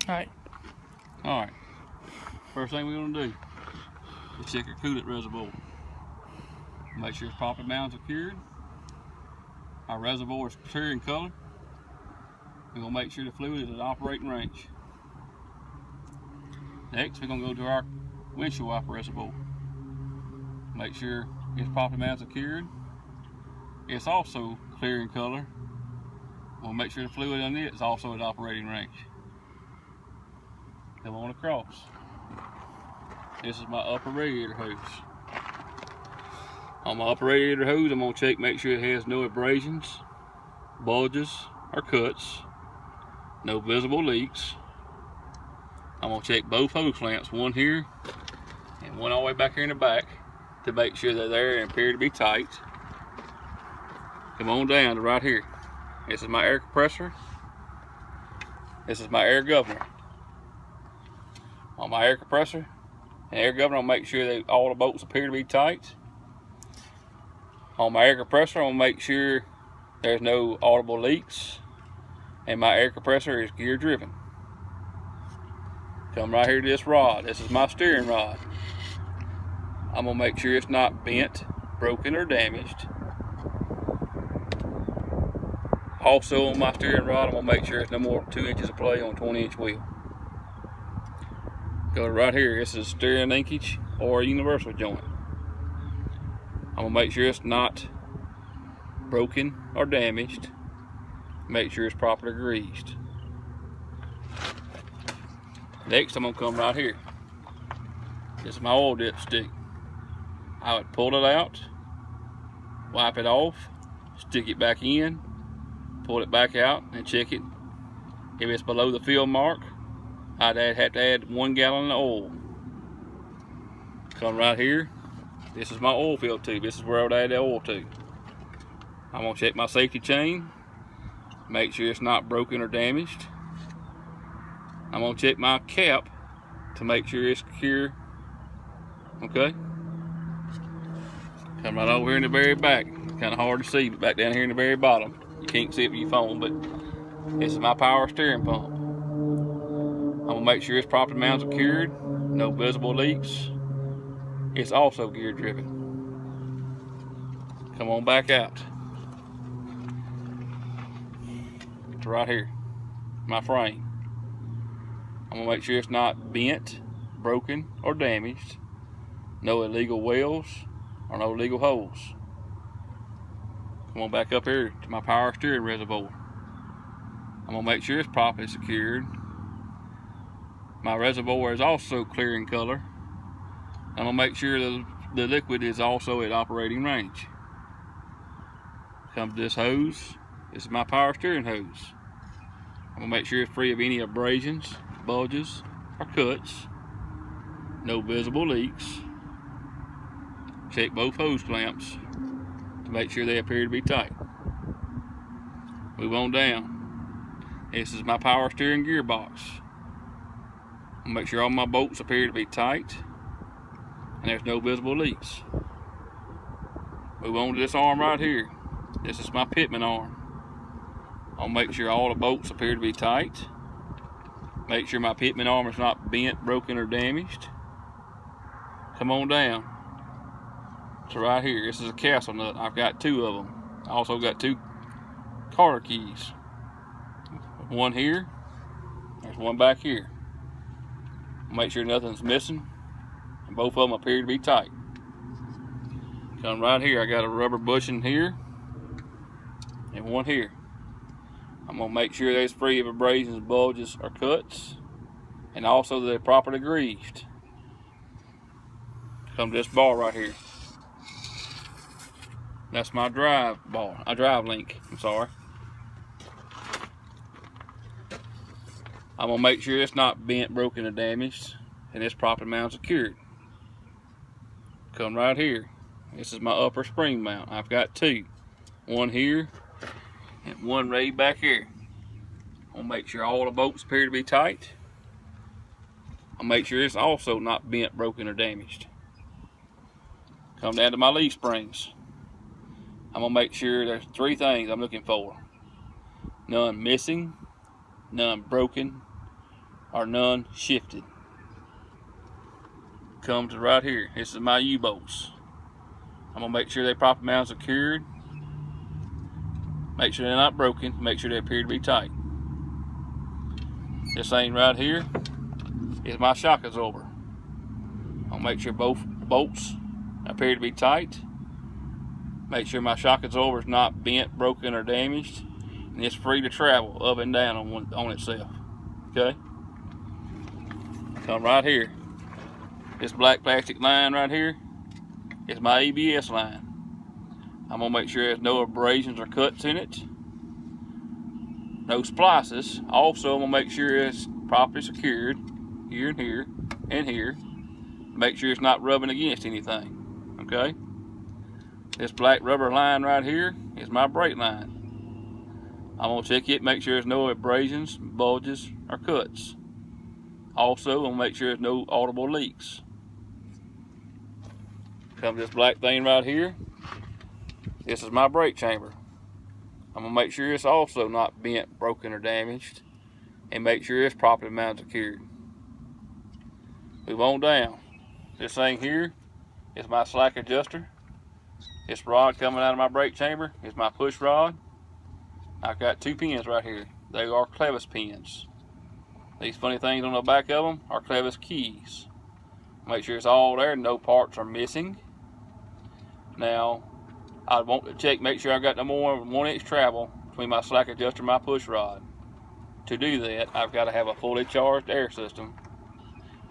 Alright. Alright. First thing we're going to do is check our coolant reservoir. Make sure it's properly mounted and secured. Our reservoir is clear in color. We're going to make sure the fluid is at operating range. Next, we're going to go to our windshield wiper reservoir. Make sure it's properly mounted and secured. It's also clear in color. We'll make sure the fluid on it is also at operating range. Then we're on across. This is my upper radiator hose. On my upper radiator hose, I'm going to check, make sure it has no abrasions, bulges, or cuts, no visible leaks. I'm going to check both hose clamps, one here and one all the way back here in the back, to make sure that they appear to be tight. Come on down to right here. This is my air compressor. This is my air governor. On my air compressor and air governor, I'll make sure that all the bolts appear to be tight. On my air compressor, I'll make sure there's no audible leaks, and my air compressor is gear driven. Come right here to this rod. This is my steering rod. I'm gonna make sure it's not bent, broken, or damaged. Also on my steering rod, I'm gonna make sure it's no more than 2 inches of play on a 20-inch wheel. Go right here. This is steering linkage or a universal joint. I'm gonna make sure it's not broken or damaged. Make sure it's properly greased. Next, I'm gonna come right here. This is my oil dipstick. I would pull it out, wipe it off, stick it back in, pull it back out, and check it. If it's below the fill mark, I'd have to add 1 gallon of oil. Come right here. This is my oil fill tube. This is where I would add the oil to. I'm gonna check my safety chain, make sure it's not broken or damaged. I'm gonna check my cap to make sure it's secure. Okay. Come right over here in the very back. Kind of hard to see, but back down here in the very bottom, you can't see it with your phone, but this is my power steering pump. I'm gonna make sure it's properly mounted and secured, no visible leaks. It's also gear driven. Come on back out to right here, my frame. I'm gonna make sure it's not bent, broken, or damaged. No illegal wells or no illegal holes. Come on back up here to my power steering reservoir. I'm gonna make sure it's properly secured. My reservoir is also clear in color. I'm gonna make sure the liquid is also at operating range. Come to this hose. This is my power steering hose. I'm gonna make sure it's free of any abrasions, bulges, or cuts. No visible leaks. Check both hose clamps to make sure they appear to be tight. Move on down. This is my power steering gearbox. I'll make sure all my bolts appear to be tight and there's no visible leaks. Move on to this arm right here. This is my pitman arm. I'll make sure all the bolts appear to be tight. Make sure my pitman arm is not bent, broken, or damaged. Come on down to right here. This is a castle nut. I've got 2 of them. I also got 2 Carter keys. One here. There's one back here. Make sure nothing's missing, and both of them appear to be tight. Come right here. I got a rubber bushing here and one here. I'm gonna make sure they're free of abrasions, bulges, or cuts, and also they're properly greased. Come to this bar right here. That's my drive bar, a drive link. I'm sorry. I'm gonna make sure it's not bent, broken, or damaged, and it's properly mounted and secured. Come right here. This is my upper spring mount. I've got 2. One here and one right back here. I'll make sure all the bolts appear to be tight. I'll make sure it's also not bent, broken, or damaged. Come down to my leaf springs. I'm gonna make sure there's 3 things I'm looking for. None missing, none broken, or none shifted. Come to right here. This is my U-bolts. I'm gonna make sure they're properly mounted and secured. Make sure they're not broken. Make sure they appear to be tight. This thing right here is my shock absorber. I'll make sure both bolts appear to be tight. Make sure my shock absorber is not bent, broken, or damaged, and it's free to travel up and down on itself. Okay? Come right here. This black plastic line right here is my ABS line. I'm gonna make sure there's no abrasions or cuts in it, no splices. Also, I'm gonna make sure it's properly secured here and here and here. Make sure it's not rubbing against anything. Okay? This black rubber line right here is my brake line. I'm gonna check it, make sure there's no abrasions, bulges, or cuts. Also, I'm gonna make sure there's no audible leaks. Come to this black thing right here. This is my brake chamber. I'm gonna make sure it's also not bent, broken, or damaged, and make sure it's properly mounted and secured. Move on down. This thing here is my slack adjuster. This rod coming out of my brake chamber is my push rod. I've got 2 pins right here. They are clevis pins. These funny things on the back of them are clevis keys. Make sure it's all there, no parts are missing. Now, I want to check, make sure I've got no more than 1 inch travel between my slack adjuster and my push rod. To do that, I've got to have a fully charged air system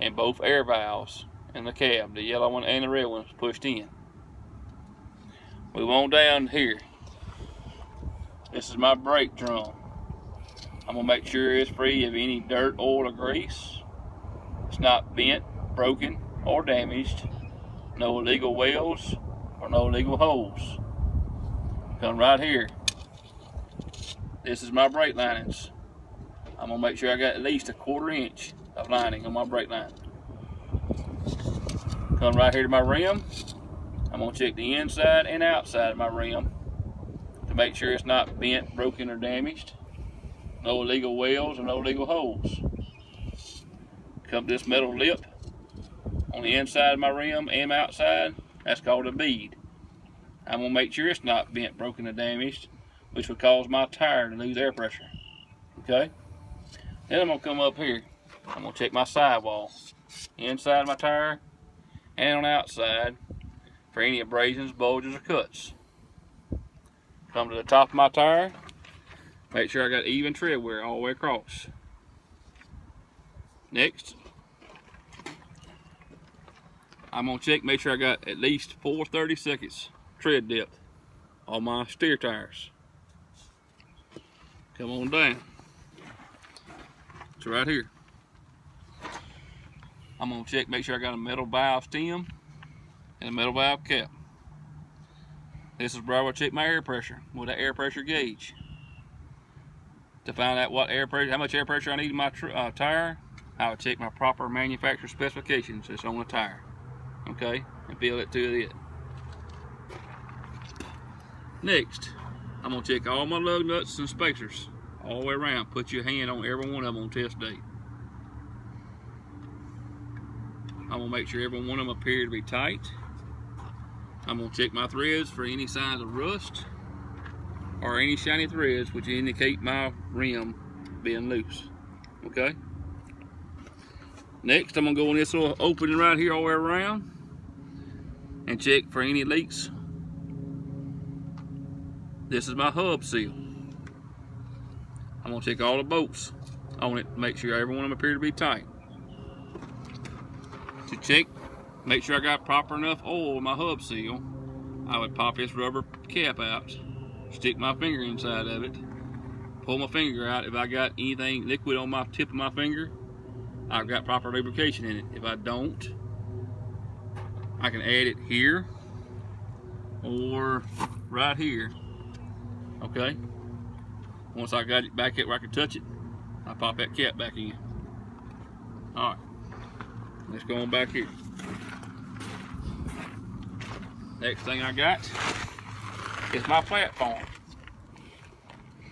and both air valves in the cab, the yellow one and the red one, is pushed in. Move on down here. This is my brake drum. I'm gonna make sure it's free of any dirt, oil, or grease. It's not bent, broken, or damaged. No illegal welds or no illegal holes. Come right here. This is my brake linings. I'm gonna make sure I got at least a 1/4 inch of lining on my brake line. Come right here to my rim. I'm gonna check the inside and outside of my rim to make sure it's not bent, broken, or damaged. No illegal welds or no illegal holes. Come to this metal lip on the inside of my rim and outside. That's called a bead. I'm gonna make sure it's not bent, broken, or damaged, which would cause my tire to lose air pressure. Okay? Then I'm gonna come up here. I'm gonna check my sidewall, inside of my tire and on the outside, for any abrasions, bulges, or cuts. Come to the top of my tire. Make sure I got even tread wear all the way across. Next, I'm gonna check, make sure I got at least 4 30-seconds tread depth on my steer tires. Come on down. It's right here. I'm gonna check, make sure I got a metal valve stem and a metal valve cap. This is where I will check my air pressure with an air pressure gauge. To find out what air pressure, how much air pressure I need in my tire, I will check my proper manufacturer specifications that's on the tire. Okay, and fill it to it. Next, I'm gonna check all my lug nuts and spacers all the way around. Put your hand on every one of them on test day. I'm gonna make sure every one of them appear to be tight. I'm gonna check my threads for any signs of rust or any shiny threads which indicate my rim being loose. Okay? Next, I'm gonna go in this little opening right here all the way around and check for any leaks. This is my hub seal. I'm gonna check all the bolts on it to make sure every one of them appear to be tight. To check, make sure I got proper enough oil in my hub seal, I would pop this rubber cap out, stick my finger inside of it, pull my finger out. If I got anything liquid on my tip of my finger, I've got proper lubrication in it. If I don't, I can add it here or right here. Okay? Once I got it back at where I can touch it, I pop that cap back in. Alright. Let's go on back here. Next thing I got is my platform.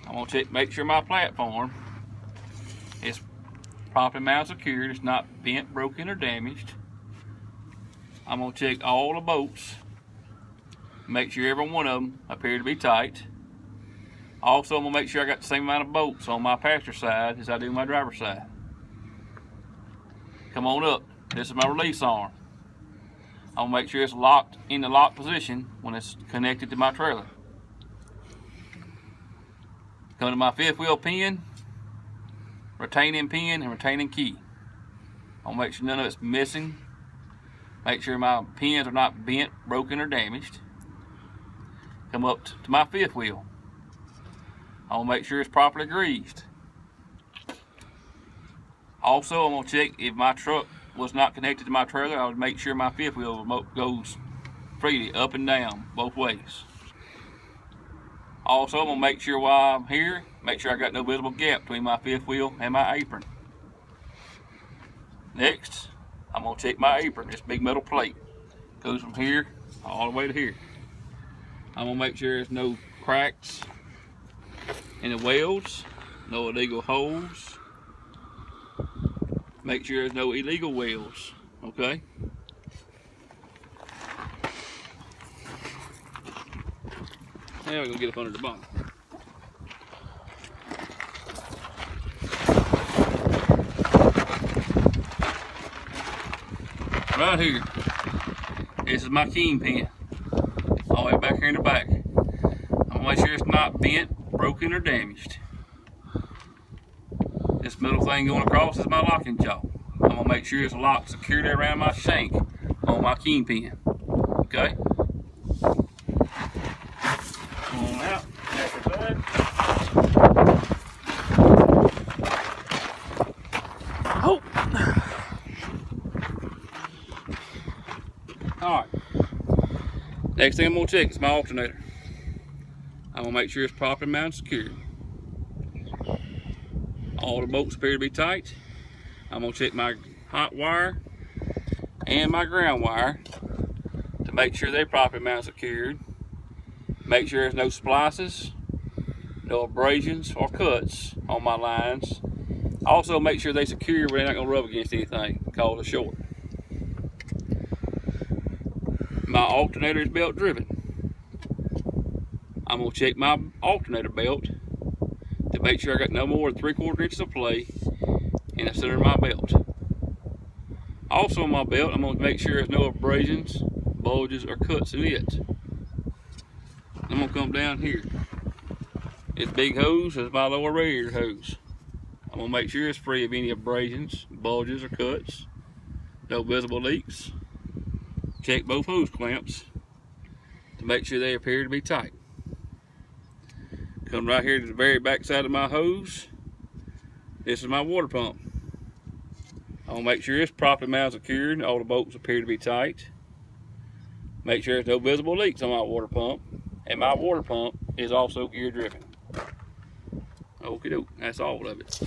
I'm gonna check, make sure my platform is properly mounted and secured. It's not bent, broken, or damaged. I'm going to check all the bolts. Make sure every one of them appear to be tight. Also, I'm going to make sure I got the same amount of bolts on my passenger side as I do my driver's side. Come on up. This is my release arm. I'm going to make sure it's locked in the lock position when it's connected to my trailer. Come to my fifth wheel pin, retaining pin, and retaining key. I'll make sure none of it's missing. Make sure my pins are not bent, broken, or damaged. Come up to my fifth wheel. I'll make sure it's properly greased. Also, I'm going to check if my truck was not connected to my trailer. I would make sure my fifth wheel remote goes freely up and down both ways. Also, I'm going to make sure while I'm here, make sure I got no visible gap between my fifth wheel and my apron. Next, I'm going to check my apron. This big metal plate goes from here all the way to here. I'm going to make sure there's no cracks in the welds, no illegal holes. Make sure there's no illegal welds, okay? Now we're gonna get up under the bonnet. Right here, this is my keen pin, all the way back here in the back. I'm gonna make sure it's not bent, broken, or damaged. This middle thing going across is my locking jaw. I'm gonna make sure it's locked securely around my shank on my keen pin. Okay? Come on out, back side. Oh! Alright. Next thing I'm gonna check is my alternator. I'm gonna make sure it's properly mounted and secured. All the bolts appear to be tight. I'm going to check my hot wire and my ground wire to make sure they're properly mounted and secured. Make sure there's no splices, no abrasions or cuts on my lines. Also make sure they're secure where they're not going to rub against anything and cause a short. My alternator is belt driven. I'm going to check my alternator belt to make sure I got no more than 3/4 inches of play in the center of my belt. Also on my belt, I'm going to make sure there's no abrasions, bulges, or cuts in it. I'm going to come down here. This big hose is my lower radiator hose. I'm going to make sure it's free of any abrasions, bulges, or cuts. No visible leaks. Check both hose clamps to make sure they appear to be tight. Come right here to the very back side of my hose. This is my water pump. I'm gonna make sure it's properly mounted and secured. All the bolts appear to be tight. Make sure there's no visible leaks on my water pump. And my water pump is also gear driven. Okie doke, that's all of it.